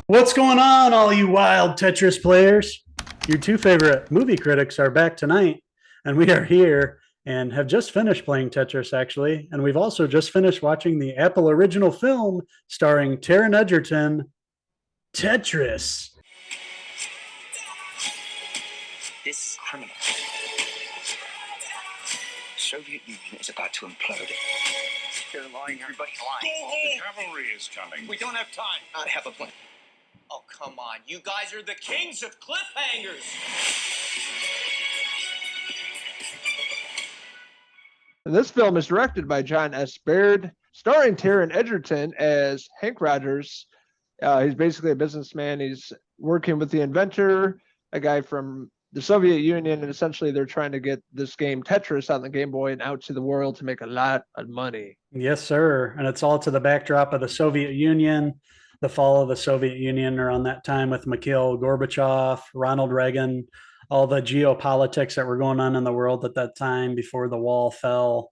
What's going on, all you wild Tetris players? Your two favorite movie critics are back tonight, and we are here and have just finished playing Tetris, actually. And we've also just finished watching the Apple original film starring Taron Egerton, Tetris. This is criminal. The Soviet Union is about to implode. They're lying. Everybody's lying. Go home. The cavalry is coming. We don't have time. I have a plan. Oh, come on. You guys are the kings of cliffhangers. And this film is directed by John S. Baird, starring Taron Egerton as Henk Rogers. He's basically a businessman. He's working with the inventor, a guy from the Soviet Union, and essentially they're trying to get this game Tetris on the Game Boy and out to the world to make a lot of money. Yes, sir. And it's all to the backdrop of the Soviet Union, the fall of the Soviet Union around that time with Mikhail Gorbachev, Ronald Reagan, all the geopolitics that were going on in the world at that time before the wall fell,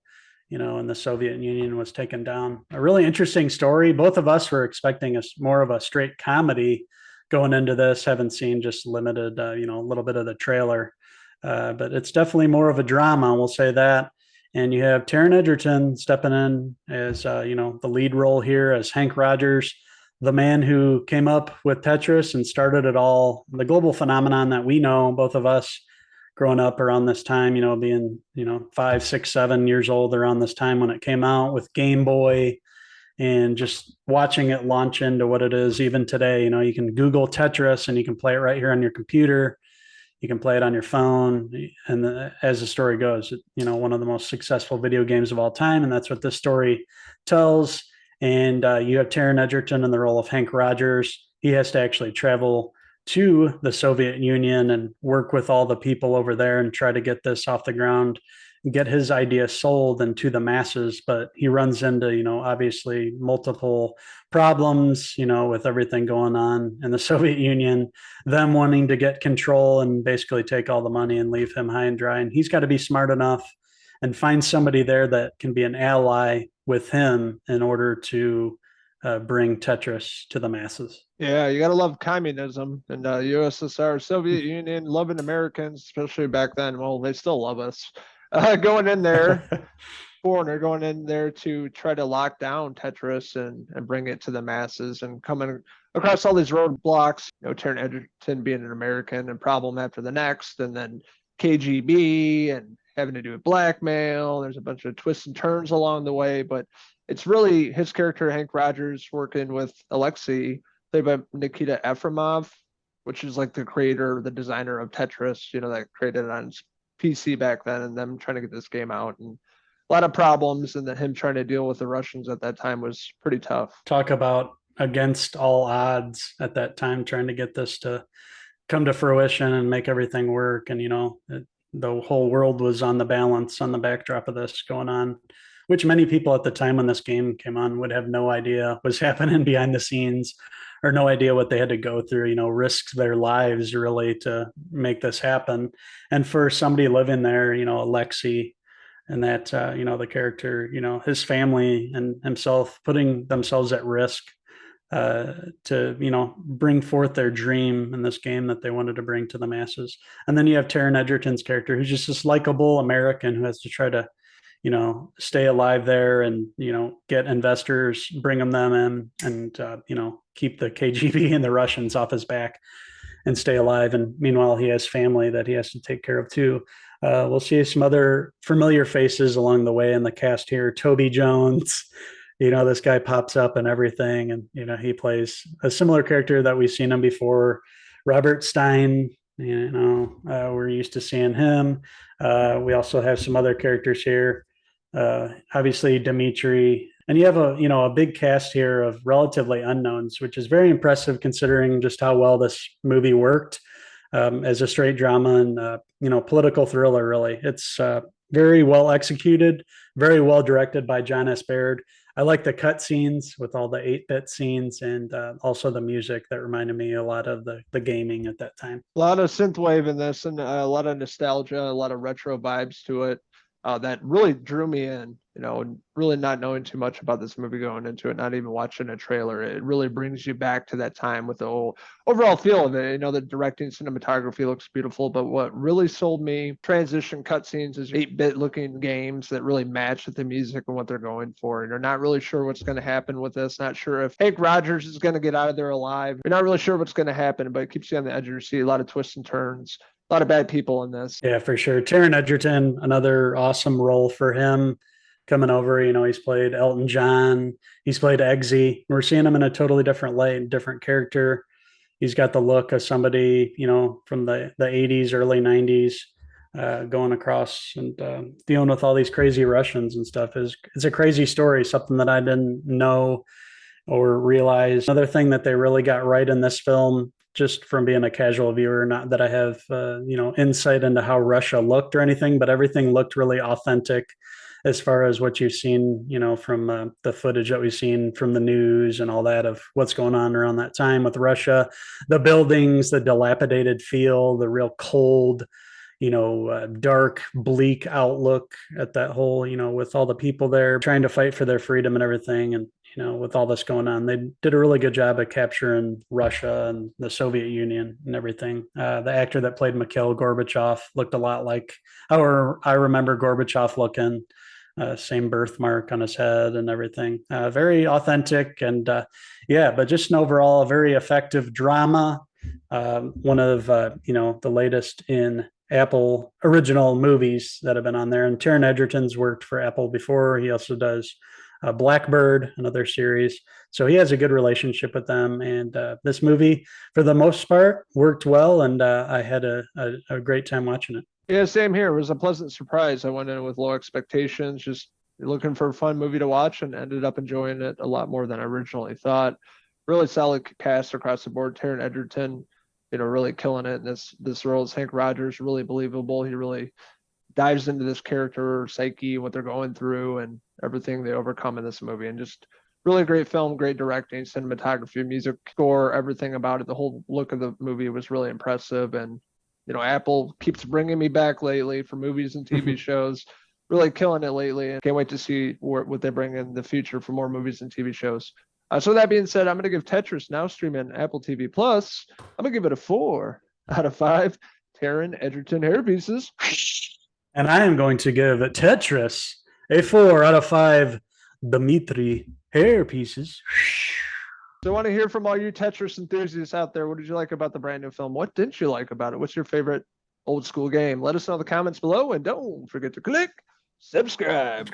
and the Soviet Union was taken down. A really interesting story. Both of us were expecting more of a straight comedy going into this. Haven't seen just limited, a little bit of the trailer, but it's definitely more of a drama. We'll say that. And you have Taron Egerton stepping in as, the lead role here as Henk Rogers, the man who came up with Tetris and started it all, the global phenomenon that we know, both of us growing up around this time, being, 5, 6, 7 years old around this time when it came out with Game Boy and just watching it launch into what it is even today. You can Google Tetris and you can play it right here on your computer. You can play it on your phone. And as the story goes, one of the most successful video games of all time. And that's what this story tells. And you have Taron Egerton in the role of Henk Rogers. He has to actually travel to the Soviet Union and work with all the people over there and try to get this off the ground, get his idea sold and to the masses. But he runs into, obviously multiple problems, with everything going on in the Soviet Union, them wanting to get control and basically take all the money and leave him high and dry. And he's got to be smart enough and find somebody there that can be an ally with him in order to bring Tetris to the masses. Yeah, you got to love communism and USSR, Soviet Union, loving Americans, especially back then. Well, they still love us. Going in there, foreigner going in there to try to lock down Tetris and bring it to the masses and coming across all these roadblocks, Taron Egerton being an American and problem after the next, and then KGB and having to do with blackmail. There's a bunch of twists and turns along the way, but it's really his character, Henk Rogers, working with Alexey, played by Nikita Efremov, which is like the creator, the designer of Tetris, that created it on PC back then, and them trying to get this game out. And a lot of problems, and then him trying to deal with the Russians at that time was pretty tough. Talk about against all odds at that time, trying to get this to come to fruition and make everything work. And, the whole world was on the balance on the backdrop of this going on, which many people at the time when this game came on would have no idea was happening behind the scenes, or no idea what they had to go through, risk their lives really to make this happen. And for somebody living there, Alexei and that, the character, his family and himself putting themselves at risk to bring forth their dream in this game that they wanted to bring to the masses. And then you have Taron Egerton's character, who's just this likable American who has to try to stay alive there and get investors, bring them in, and keep the KGB and the Russians off his back and stay alive. And meanwhile, he has family that he has to take care of too. We'll see some other familiar faces along the way in the cast here. Toby Jones, this guy pops up and everything, and he plays a similar character that we've seen him before. Robert Stein, we're used to seeing him. We also have some other characters here. Obviously Dimitri, and you have a big cast here of relatively unknowns, which is very impressive considering just how well this movie worked as a straight drama and political thriller. Really, it's very well executed, very well directed by John S. Baird. I like the cut scenes with all the 8-bit scenes, and also the music that reminded me a lot of the gaming at that time. A lot of synthwave in this, and a lot of nostalgia, a lot of retro vibes to it. that really drew me in, and really not knowing too much about this movie going into it, not even watching a trailer. It really brings you back to that time with the whole overall feel of it. The directing, cinematography looks beautiful, but what really sold me, transition cutscenes, is 8-bit looking games that really match with the music and what they're going for. And you're not really sure what's going to happen with this, not sure if Henk Rogers is going to get out of there alive. You're not really sure what's going to happen, but it keeps you on the edge of your seat. A lot of twists and turns. A lot of bad people in this. Yeah, for sure. Taron Egerton, another awesome role for him coming over. He's played Elton John. He's played Eggsy. We're seeing him in a totally different light, different character. He's got the look of somebody, from the 80s, early 90s, going across and dealing with all these crazy Russians and stuff. It's a crazy story, something that I didn't know or realize. Another thing that they really got right in this film, just from being a casual viewer, not that I have, insight into how Russia looked or anything, but everything looked really authentic as far as what you've seen, from the footage that we've seen from the news and all that of what's going on around that time with Russia, the buildings, the dilapidated feel, the real cold, dark, bleak outlook at that whole, with all the people there trying to fight for their freedom and everything. And, with all this going on, they did a really good job of capturing Russia and the Soviet Union and everything. The actor that played Mikhail Gorbachev looked a lot like how I remember Gorbachev looking, same birthmark on his head and everything. Very authentic and, but just an overall a very effective drama. One of, the latest in Apple original movies that have been on there. And Taron Egerton's worked for Apple before. He also does Blackbird, another series. So he has a good relationship with them. And this movie, for the most part, worked well. And I had a great time watching it. Yeah, same here. It was a pleasant surprise. I went in with low expectations, just looking for a fun movie to watch, and ended up enjoying it a lot more than I originally thought. Really solid cast across the board. Taron Egerton, really killing it in this role as Henk Rogers, really believable. He really dives into this character psyche, what they're going through, and everything they overcome in this movie. And just really great film, great directing, cinematography, music, score, everything about it. The whole look of the movie was really impressive. And, Apple keeps bringing me back lately for movies and TV shows, really killing it lately. And can't wait to see what they bring in the future for more movies and TV shows. So that being said, I'm going to give Tetris, now streaming Apple TV Plus, I'm going to give it a 4 out of 5 Taron Egerton hair pieces. And I am going to give Tetris a 4 out of 5 Dmitry hair pieces. So I want to hear from all you Tetris enthusiasts out there. What did you like about the brand new film? What didn't you like about it? What's your favorite old school game? Let us know in the comments below, and don't forget to click subscribe.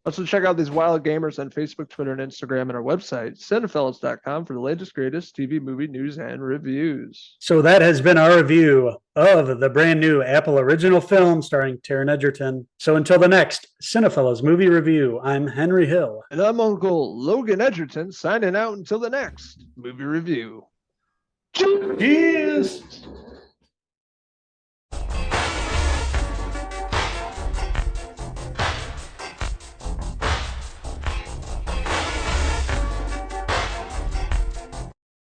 Also, check out these wild gamers on Facebook, Twitter, and Instagram, and our website, Cinephellas.com, for the latest, greatest TV, movie news and reviews. So that has been our review of the brand new Apple original film starring Taron Egerton. So until the next Cinephellas movie review, I'm Henry Hill. And I'm Uncle Logan Egerton, signing out until the next movie review. Cheers!